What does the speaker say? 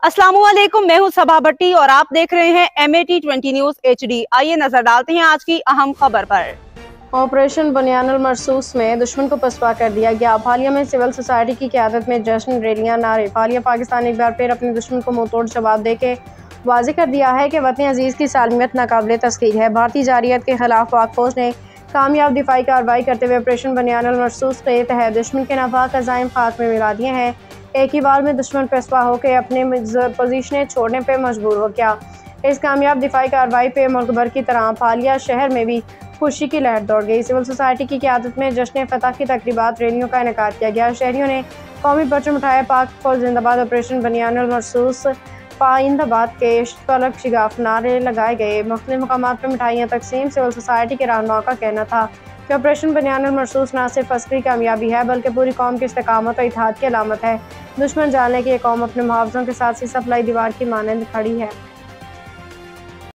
अस्सलामुअलैकुम, मैं हूं सबा भट्टी और आप देख रहे हैं MAT20 न्यूज HD। आइए नजर डालते हैं आज की अहम खबर पर। ऑपरेशन बुनियानुल मरसूस में दुश्मन को पसपा कर दिया गया। फालिया में सिविल सोसाइटी की क़यादत में जश्न, रैलियां, नारे। फालिया पाकिस्तान एक बार फिर अपने दुश्मन को मुंह तोड़ जवाब देके वाज़ेह कर दिया है कि वतन अजीज़ की सालमियत नाकाबिले तस्खीर है। भारतीय जारियत के खिलाफ पाक फौज ने कामयाब दिफाई कार्रवाई करते हुए ऑपरेशन बुनियानुल मरसूस के तहत दुश्मन के नापाक अज़ाइम खात्मे में मिला दिए हैं। एक ही बार में दुश्मन पसपा होकर अपने पोजीशनें छोड़ने पर मजबूर हो गया। इस कामयाब दिफाई कार्रवाई पे मुल्क भर की तरह फालिया शहर में भी खुशी की लहर दौड़ गई। सिविल सोसाइटी की क़यादत में जश्न फतह की तकरीबात, रैलियों का इनेकाद किया गया। शहरियों ने कौमी परचम उठाया। पाक फौज जिंदाबाद, ऑपरेशन बुनियानुल मरसूस पाइंदाबाद के तलक शिगाफ नारे लगाए गए। मुख्तलिफ मकामात पर मिठाइयाँ तकसीम। सिविल सोसाइटी के रहनुमाओं का कहना था कि ऑपरेशन बुनियानुल मरसूस न सिर्फ अस्करी कामयाबी है बल्कि पूरी कौम की इस्तेकामत और इत्तेहाद की अलामत है। दुश्मन जानने की ये कौम अपने मुहावजों के साथ ही सप्लाई दीवार की मानंद खड़ी है।